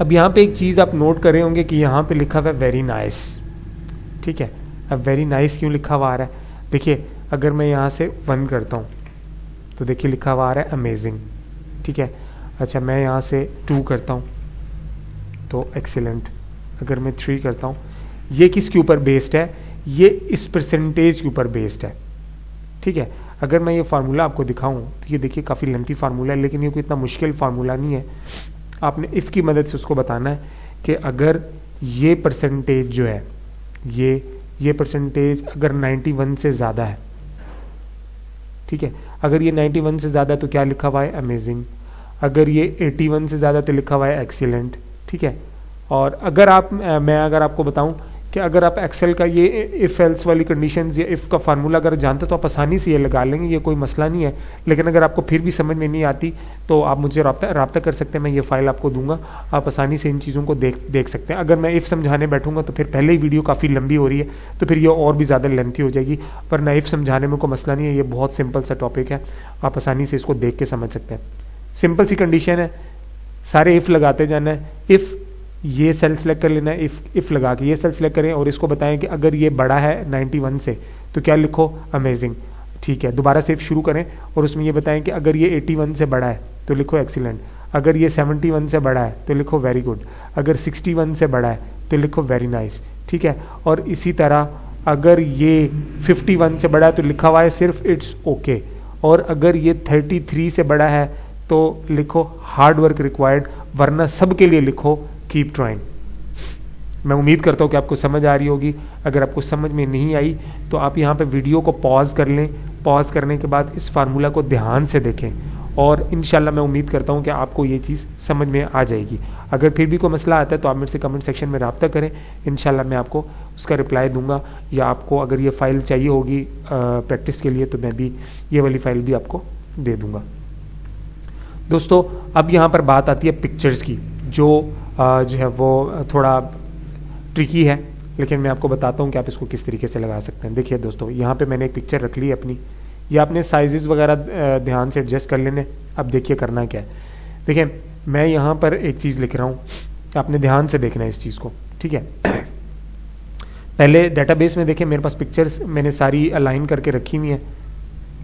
अब यहाँ पे एक चीज़ आप नोट कर रहे होंगे कि यहाँ पे लिखा हुआ है वेरी नाइस, ठीक है। अब वेरी नाइस क्यों लिखा हुआ आ रहा है? देखिए अगर मैं यहाँ से 1 करता हूँ तो देखिए लिखा हुआ आ रहा है अमेजिंग, ठीक है। अच्छा मैं यहाँ से 2 करता हूँ तो एक्सीलेंट। अगर मैं 3 करता हूँ, ये किसके ऊपर बेस्ड है? ये इस परसेंटेज के ऊपर बेस्ड है, ठीक है। अगर मैं ये फार्मूला आपको दिखाऊं तो ये देखिए काफ़ी लेंथी फार्मूला है, लेकिन ये कोई इतना मुश्किल फार्मूला नहीं है। आपने इफ़ की मदद से उसको बताना है कि अगर ये परसेंटेज जो है, ये परसेंटेज अगर 91 से ज़्यादा है, ठीक है, अगर ये 91 से ज़्यादा है तो क्या लिखा हुआ है? अमेजिंग। अगर ये 81 से ज़्यादा तो लिखा हुआ है एक्सीलेंट, ठीक है। और अगर आपको बताऊं कि अगर आप एक्सेल का ये इफ़ एल्स वाली कंडीशंस या इफ़ का फार्मूला अगर जानते हो तो आप आसानी से ये लगा लेंगे, ये कोई मसला नहीं है। लेकिन अगर आपको फिर भी समझ में नहीं आती तो आप मुझे रब्ता कर सकते हैं, मैं ये फाइल आपको दूंगा, आप आसानी से इन चीज़ों को देख सकते हैं। अगर मैं इफ़ समझाने बैठूंगा तो फिर पहले ही वीडियो काफ़ी लंबी हो रही है तो फिर ये और भी ज़्यादा लेंथी हो जाएगी, वरना इफ़ समझाने में कोई मसला नहीं है, ये बहुत सिंपल सा टॉपिक है, आप आसानी से इसको देख के समझ सकते हैं। सिंपल सी कंडीशन है, सारे इफ़ लगाते जाना है। इफ़ ये सेल सेलेक्ट कर लेना है, इफ लगा के ये सेल सेलेक्ट करें और इसको बताएं कि अगर ये बड़ा है 91 से तो क्या लिखो? अमेजिंग, ठीक है। दोबारा से इफ शुरू करें और उसमें ये बताएं कि अगर ये 81 से बड़ा है तो लिखो एक्सीलेंट। अगर ये 71 से बड़ा है तो लिखो वेरी गुड। अगर 61 से बड़ा है तो लिखो वेरी नाइस, ठीक है। और इसी तरह अगर ये 51 से बड़ा है तो लिखा हुआ है सिर्फ इट्स ओके। और अगर ये 33 से बड़ा है तो लिखो हार्ड वर्क रिक्वायर्ड, वरना सब के लिए लिखो कीप ट्राइंग। मैं उम्मीद करता हूँ कि आपको समझ आ रही होगी। अगर आपको समझ में नहीं आई तो आप यहाँ पे वीडियो को पॉज कर लें, पॉज करने के बाद इस फार्मूला को ध्यान से देखें और इंशाल्लाह मैं उम्मीद करता हूँ कि आपको ये चीज़ समझ में आ जाएगी। अगर फिर भी कोई मसला आता है तो आप मेरे से कमेंट सेक्शन में रब्ता करें, इंशाल्लाह मैं आपको उसका रिप्लाई दूंगा। या आपको अगर ये फ़ाइल चाहिए होगी प्रैक्टिस के लिए तो मैं भी ये वाली फ़ाइल भी आपको दे दूँगा। दोस्तों अब यहाँ पर बात आती है पिक्चर्स की, जो है वो थोड़ा ट्रिकी है, लेकिन मैं आपको बताता हूँ कि आप इसको किस तरीके से लगा सकते हैं। देखिए दोस्तों यहाँ पे मैंने एक पिक्चर रख ली है अपनी, ये आपने साइजेस वगैरह ध्यान से एडजस्ट कर लेने। अब देखिए करना क्या है, देखिए मैं यहाँ पर एक चीज़ लिख रहा हूँ, आपने ध्यान से देखना है इस चीज़ को, ठीक है। पहले डेटाबेस में देखिए मेरे पास पिक्चर्स मैंने सारी अलाइन करके रखी हुई हैं,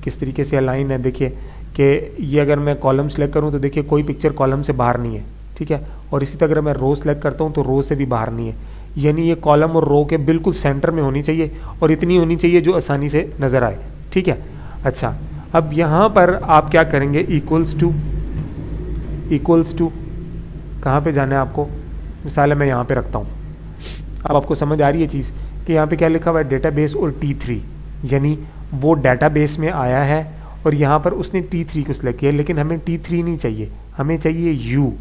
किस तरीके से अलाइन है। देखिए कि ये अगर मैं कॉलम सेलेक्ट करूँ तो देखिए कोई पिक्चर कॉलम से बाहर नहीं है, ठीक है। और इसी तरह अगर मैं रो सेलेक्ट करता हूँ तो रो से भी बाहर नहीं है, यानी ये कॉलम और रो के बिल्कुल सेंटर में होनी चाहिए और इतनी होनी चाहिए जो आसानी से नज़र आए, ठीक है। अच्छा अब यहाँ पर आप क्या करेंगे, इक्वल्स टू कहाँ पे जाना है आपको? मिसाल है मैं यहाँ पे रखता हूँ। अब आपको समझ आ रही है चीज़ कि यहाँ पे क्या लिखा हुआ है? डेटाबेस और T3, यानी वो डेटाबेस में आया है और यहाँ पर उसने T3 को सिलेक्ट किया, लेकिन हमें T3 नहीं चाहिए, हमें चाहिए U,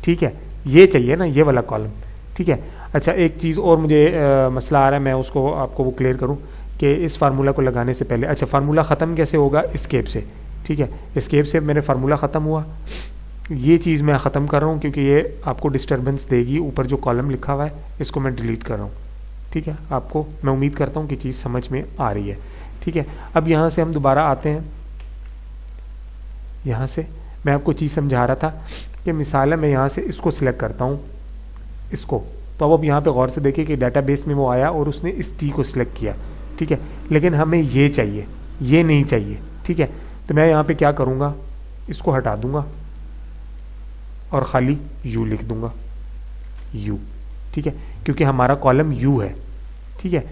ठीक है। ये चाहिए ना, ये वाला कॉलम, ठीक है। अच्छा एक चीज़ और मुझे मसला आ रहा है, मैं उसको आपको वो क्लियर करूँ कि इस फार्मूला को लगाने से पहले, अच्छा फार्मूला ख़त्म कैसे होगा? एस्केप से, ठीक है। एस्केप से मेरे फार्मूला ख़त्म हुआ, ये चीज़ मैं ख़त्म कर रहा हूँ क्योंकि ये आपको डिस्टर्बेंस देगी। ऊपर जो कॉलम लिखा हुआ है इसको मैं डिलीट कर रहा हूँ, ठीक है। आपको मैं उम्मीद करता हूँ कि चीज़ समझ में आ रही है, ठीक है। अब यहाँ से हम दोबारा आते हैं, यहाँ से मैं आपको चीज़ समझा रहा था कि मिसाल है मैं यहाँ से इसको सिलेक्ट करता हूँ, इसको, तो अब यहाँ पे गौर से देखिए कि डेटाबेस में वो आया और उसने इस टी को सिलेक्ट किया, ठीक है। लेकिन हमें ये चाहिए, ये नहीं चाहिए, ठीक है। तो मैं यहाँ पे क्या करूँगा, इसको हटा दूँगा और ख़ाली यू लिख दूँगा, यू, ठीक है, क्योंकि हमारा कॉलम यू है, ठीक है।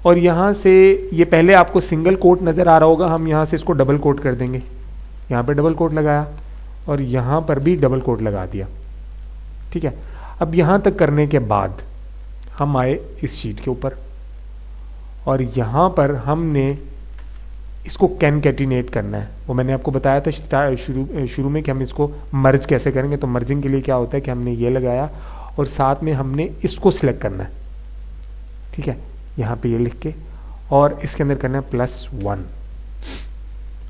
और यहाँ से ये पहले आपको सिंगल कोट नज़र आ रहा होगा, हम यहाँ से इसको डबल कोट कर देंगे। यहाँ पे डबल कोट लगाया और यहाँ पर भी डबल कोट लगा दिया, ठीक है। अब यहाँ तक करने के बाद हम आए इस शीट के ऊपर और यहाँ पर हमने इसको कैनकेटिनेट करना है। वो मैंने आपको बताया था शुरू में कि हम इसको मर्ज कैसे करेंगे। तो मर्जिंग के लिए क्या होता है कि हमने ये लगाया और साथ में हमने इसको सिलेक्ट करना है, ठीक है, यहाँ पे ये लिख के, और इसके अंदर करना है +1।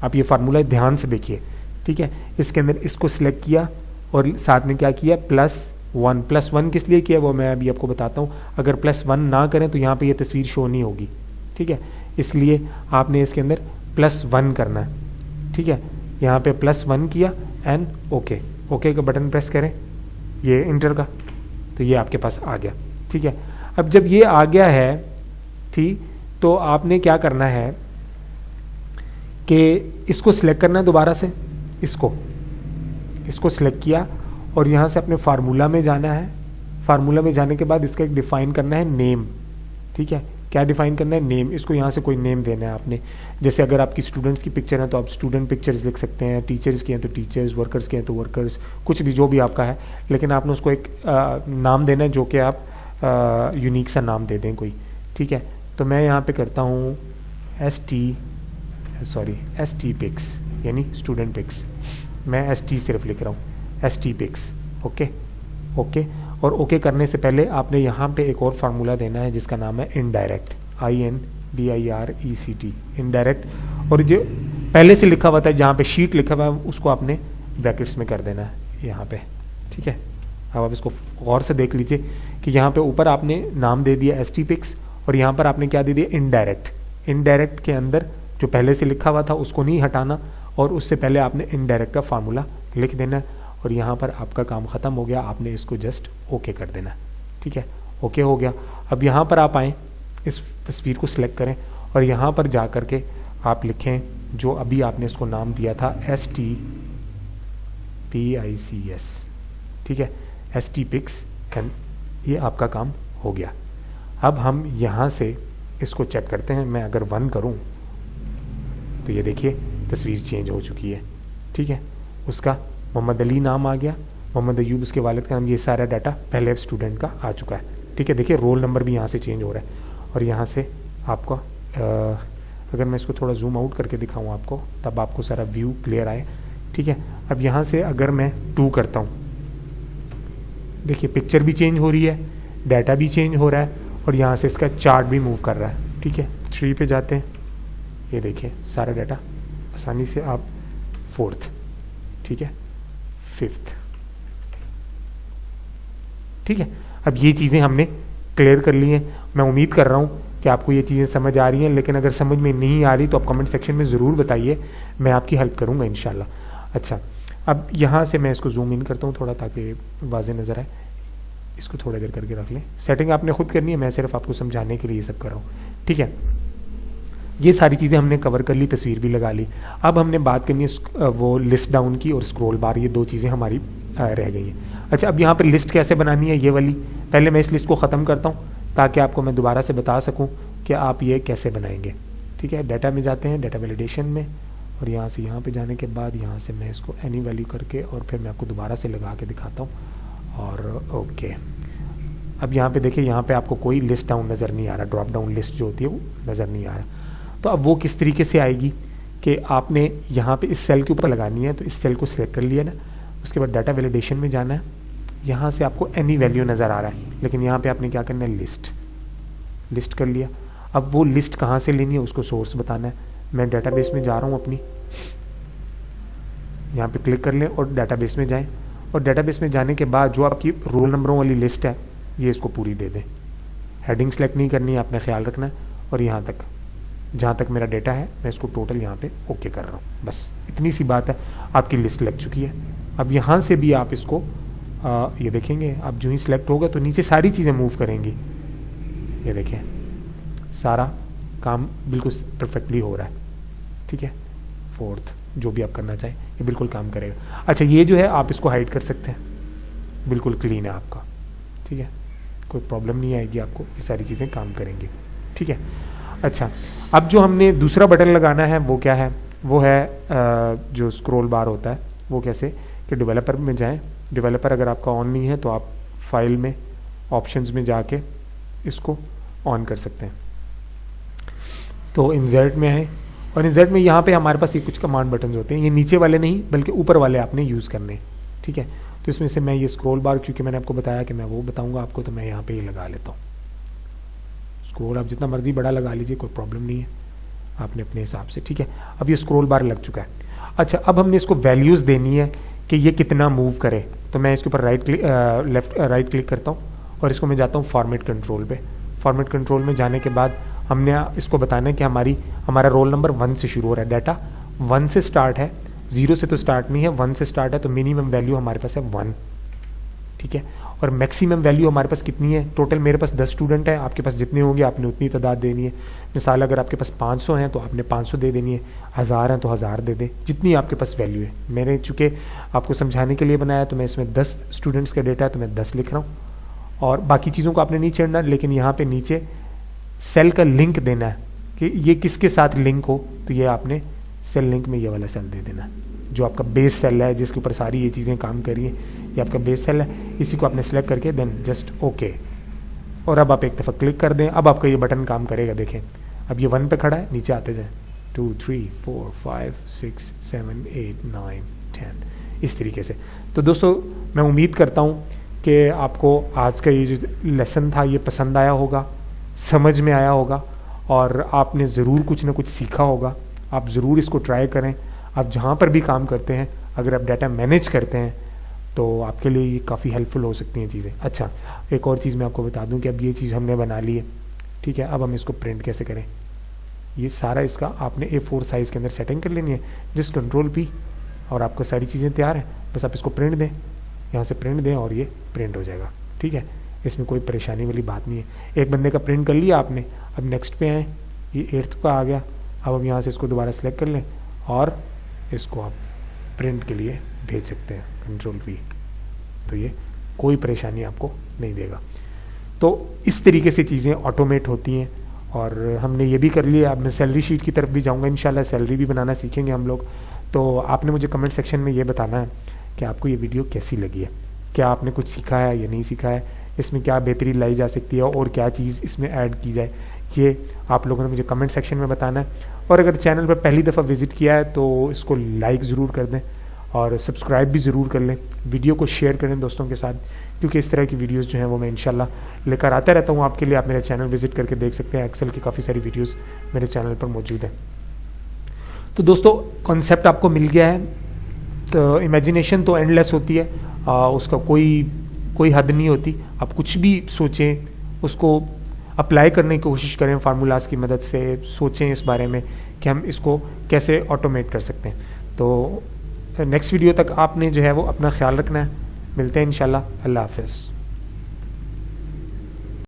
आप ये फार्मूला ध्यान से देखिए, ठीक है। इसके अंदर इसको सिलेक्ट किया और साथ में क्या किया, +1। +1 किस लिए किया वो मैं अभी आपको बताता हूँ। अगर +1 ना करें तो यहाँ पे ये तस्वीर शो नहीं होगी, ठीक है। इसलिए आपने इसके अंदर +1 करना है, ठीक है। यहाँ पे +1 किया एंड ओके का बटन प्रेस करें, ये इंटर का, तो ये आपके पास आ गया। ठीक है, अब जब ये आ गया है ठीक, तो आपने क्या करना है कि इसको सिलेक्ट करना है दोबारा से, इसको सिलेक्ट किया और यहाँ से अपने फार्मूला में जाना है। फार्मूला में जाने के बाद इसका एक डिफाइन करना है नेम। ठीक है, क्या डिफाइन करना है? नेम। इसको यहाँ से कोई नेम देना है आपने। जैसे अगर आपकी स्टूडेंट्स की पिक्चर है तो आप स्टूडेंट पिक्चर्स लिख सकते हैं, टीचर्स की हैं तो टीचर्स, वर्कर्स के हैं तो वर्कर्स, कुछ भी जो भी आपका है, लेकिन आपने उसको एक नाम देना है जो कि आप यूनिक सा नाम दे दें कोई। ठीक है, तो मैं यहाँ पे करता हूँ एस टी पिक्स, यानी स्टूडेंट पिक्स। मैं एस टी सिर्फ लिख रहा हूँ, S T picks. Okay okay, और ओके करने से पहले आपने यहाँ पे एक और फार्मूला देना है जिसका नाम है इनडायरेक्ट, INDIRECT, इनडायरेक्ट। और जो पहले से लिखा हुआ था, जहाँ पे शीट लिखा हुआ है, उसको आपने ब्रैकेट्स में कर देना है यहाँ पे। ठीक है, अब आप इसको गौर से देख लीजिए कि यहाँ पे ऊपर आपने नाम दे दिया ST पिक्स और यहाँ पर आपने क्या दे दिया? इनडायरेक्ट। इनडायरेक्ट के अंदर जो पहले से लिखा हुआ था उसको नहीं हटाना और उससे पहले आपने इनडायरेक्ट का फार्मूला लिख देना है और यहाँ पर आपका काम ख़त्म हो गया। आपने इसको जस्ट ओके कर देना। ठीक है, ओके हो गया। अब यहाँ पर आप आएँ, इस तस्वीर को सिलेक्ट करें और यहाँ पर जा कर के आप लिखें जो अभी आपने इसको नाम दिया था, STPICS। ठीक है, ST पिक्स, ये आपका काम हो गया। अब हम यहाँ से इसको चेक करते हैं। मैं अगर 1 करूँ तो ये देखिए तस्वीर चेंज हो चुकी है। ठीक है, उसका मोहम्मद अली नाम आ गया, मोहम्मद अयूब उसके वालिद का नाम, ये सारा डाटा पहले स्टूडेंट का आ चुका है। ठीक है, देखिए रोल नंबर भी यहाँ से चेंज हो रहा है और यहाँ से आपको अगर मैं इसको थोड़ा जूम आउट करके दिखाऊँ आपको, तब आपको सारा व्यू क्लियर आए। ठीक है, अब यहाँ से अगर मैं 2 करता हूँ, देखिए पिक्चर भी चेंज हो रही है, डाटा भी चेंज हो रहा है और यहाँ से इसका चार्ट भी मूव कर रहा है। ठीक है, 3 पे जाते हैं, ये देखिए सारा डाटा आसानी से आप 4th, ठीक है, 5th। ठीक है, अब ये चीज़ें हमने क्लियर कर ली हैं। मैं उम्मीद कर रहा हूँ कि आपको ये चीज़ें समझ आ रही हैं, लेकिन अगर समझ में नहीं आ रही तो आप कमेंट सेक्शन में ज़रूर बताइए, मैं आपकी हेल्प करूँगा इंशाल्लाह। अच्छा, अब यहाँ से मैं इसको जूम इन करता हूँ थोड़ा ताकि वाज़ेह नज़र आए। इसको थोड़ा देर करके रख लें। सेटिंग आपने खुद करनी है, मैं सिर्फ आपको समझाने के लिए ये सब कर रहा हूँ। ठीक है, ये सारी चीज़ें हमने कवर कर ली, तस्वीर भी लगा ली। अब हमने बात करनी है वो लिस्ट डाउन की और स्क्रॉल बार, ये 2 चीज़ें हमारी रह गई हैं। अच्छा, अब यहाँ पर लिस्ट कैसे बनानी है ये वाली, पहले मैं इस लिस्ट को ख़त्म करता हूँ ताकि आपको मैं दोबारा से बता सकूँ कि आप ये कैसे बनाएंगे। ठीक है, डाटा में जाते हैं, डाटा वैलिडेशन में, और यहाँ से यहाँ पे जाने के बाद यहाँ से मैं इसको एनी वैल्यू करके और फिर मैं आपको दोबारा से लगा के दिखाता हूँ। और ओके, अब यहाँ पे देखिए, यहाँ पे आपको कोई लिस्ट डाउन नज़र नहीं आ रहा, ड्रॉप डाउन लिस्ट जो होती है वो नज़र नहीं आ रहा। तो अब वो किस तरीके से आएगी कि आपने यहाँ पे इस सेल के ऊपर लगानी है, तो इस सेल को सिलेक्ट कर लिया ना, उसके बाद डाटा वैलिडेशन में जाना है, यहाँ से आपको एनी वैल्यू नज़र आ रहा है, लेकिन यहाँ पे आपने क्या करना है, लिस्ट कर लिया। अब वो लिस्ट कहाँ से लेनी है उसको सोर्स बताना है। मैं डाटाबेस में जा रहा हूँ अपनी, यहाँ पे क्लिक कर लें और डाटाबेस में जाएं, और डाटाबेस में जाने के बाद जो आपकी रोल नंबरों वाली लिस्ट है ये इसको पूरी दे दें। हेडिंग सेलेक्ट नहीं करनी है, आपने ख्याल रखना है, और यहाँ तक जहाँ तक मेरा डेटा है मैं इसको टोटल यहाँ पे ओके कर रहा हूँ। बस इतनी सी बात है, आपकी लिस्ट लग चुकी है। अब यहाँ से भी आप इसको ये देखेंगे, आप जो ही सिलेक्ट होगा तो नीचे सारी चीज़ें मूव करेंगी। ये देखें सारा काम बिल्कुल परफेक्टली हो रहा है। ठीक है, 4th जो भी आप करना चाहें ये बिल्कुल काम करेगा। अच्छा, ये जो है आप इसको हाइड कर सकते हैं, बिल्कुल क्लीन है आपका। ठीक है, कोई प्रॉब्लम नहीं आएगी आपको, ये सारी चीज़ें काम करेंगी। ठीक है, अच्छा, अब जो हमने दूसरा बटन लगाना है वो क्या है, वो है जो स्क्रॉल बार होता है वो कैसे कि डेवलपर में जाएं। डेवलपर अगर आपका ऑन नहीं है तो आप फाइल में ऑप्शंस में जाके इसको ऑन कर सकते हैं। तो इंसर्ट में आए और इंसर्ट में यहाँ पे हमारे पास ये कुछ कमांड बटन होते हैं, ये नीचे वाले नहीं बल्कि ऊपर वाले आपने यूज़ करने। ठीक है, तो इसमें से मैं ये स्क्रॉल बार, क्योंकि मैंने आपको बताया कि मैं वो बताऊँगा आपको, तो मैं यहाँ पर ये लगा लेता हूँ। स्क्रॉल आप जितना मर्जी बड़ा लगा लीजिए, कोई प्रॉब्लम नहीं है, आपने अपने हिसाब से। ठीक है, अब ये स्क्रॉल बार लग चुका है। अच्छा, अब हमने इसको वैल्यूज़ देनी है कि ये कितना मूव करे, तो मैं इसके ऊपर राइट क्लिक करता हूँ और इसको मैं जाता हूँ फॉर्मेट कंट्रोल पे। फॉर्मेट कंट्रोल में जाने के बाद हमने इसको बताना है कि हमारा रोल नंबर 1 से शुरू हो रहा है, डाटा 1 से स्टार्ट है, 0 से तो स्टार्ट नहीं है, 1 से स्टार्ट है, तो मिनिमम वैल्यू हमारे पास है 1। ठीक है। और मैक्सिमम वैल्यू हमारे पास कितनी है, टोटल मेरे पास 10 स्टूडेंट है, आपके पास जितने होंगे आपने उतनी तादाद देनी है। मिसाल अगर आपके पास 500 हैं तो आपने 500 दे देनी है, 1000 हैं तो 1000 दे दें, जितनी आपके पास वैल्यू है। मैंने चूँकि आपको समझाने के लिए बनाया तो मैं इसमें 10 स्टूडेंट्स का डेटा है तो मैं 10 लिख रहा हूँ, और बाकी चीज़ों को आपने नहीं छेड़ना, लेकिन यहाँ पे नीचे सेल का लिंक देना है कि ये किसके साथ लिंक हो, तो ये आपने सेल लिंक में ये वाला सेल दे देना, जो आपका बेस सेल है जिसके ऊपर सारी ये चीज़ें काम कर रही हैं, ये आपका बेस सेल है, इसी को आपने सेलेक्ट करके देन जस्ट ओके, और अब आप एक दफ़ा क्लिक कर दें। अब आपका ये बटन काम करेगा, देखें अब ये 1 पे खड़ा है, नीचे आते जाए 2 3 4 5 6 7 8 9 10 इस तरीके से। तो दोस्तों मैं उम्मीद करता हूँ कि आपको आज का ये जो लेसन था ये पसंद आया होगा, समझ में आया होगा, और आपने ज़रूर कुछ ना कुछ सीखा होगा। आप ज़रूर इसको ट्राई करें। आप जहाँ पर भी काम करते हैं अगर आप डाटा मैनेज करते हैं तो आपके लिए ये काफ़ी हेल्पफुल हो सकती हैं चीज़ें। अच्छा, एक और चीज़ मैं आपको बता दूं कि अब ये चीज़ हमने बना ली है, ठीक है। अब हम इसको प्रिंट कैसे करें, ये सारा इसका आपने A4 साइज़ के अंदर सेटिंग कर लेनी है, जस्ट Ctrl+P, और आपको सारी चीज़ें तैयार हैं। बस आप इसको प्रिंट दें, यहाँ से प्रिंट दें और ये प्रिंट हो जाएगा, ठीक है। इसमें कोई परेशानी वाली बात नहीं है। एक बंदे का प्रिंट कर लिया आपने, अब नेक्स्ट पे आए, ये 8th का आ गया। अब हम यहाँ से इसको दोबारा सेलेक्ट कर लें और इसको आप प्रिंट के लिए भेज सकते हैं, Ctrl+V, तो ये कोई परेशानी आपको नहीं देगा। तो इस तरीके से चीज़ें ऑटोमेट होती हैं, और हमने ये भी कर लिया। अब मैं सैलरी शीट की तरफ भी जाऊंगा, इंशाल्लाह सैलरी भी बनाना सीखेंगे हम लोग। तो आपने मुझे कमेंट सेक्शन में ये बताना है कि आपको ये वीडियो कैसी लगी है, क्या आपने कुछ सीखा है या नहीं सीखा है, इसमें क्या बेहतरी लाई जा सकती है और क्या चीज़ इसमें ऐड की जाए, ये आप लोगों ने मुझे कमेंट सेक्शन में बताना है। और अगर चैनल पर पहली दफ़ा विज़िट किया है तो इसको लाइक ज़रूर कर दें और सब्सक्राइब भी ज़रूर कर लें, वीडियो को शेयर करें दोस्तों के साथ, क्योंकि इस तरह की वीडियोस जो हैं वो मैं इंशाल्लाह लेकर आता रहता हूँ आपके लिए। आप मेरा चैनल विज़िट करके देख सकते हैं, एक्सेल की काफ़ी सारी वीडियोस मेरे चैनल पर मौजूद हैं। तो दोस्तों कॉन्सेप्ट आपको मिल गया है। तो इमेजिनेशन तो एंडलेस होती है, उसका कोई हद नहीं होती। आप कुछ भी सोचें, उसको अप्लाई करने की कोशिश करें, फार्मूलाज की मदद से सोचें इस बारे में कि हम इसको कैसे ऑटोमेट कर सकते हैं। तो नेक्स्ट वीडियो तक आपने जो है वो अपना ख्याल रखना है। मिलते हैं इंशाल्लाह। अल्लाह हाफ़िज़।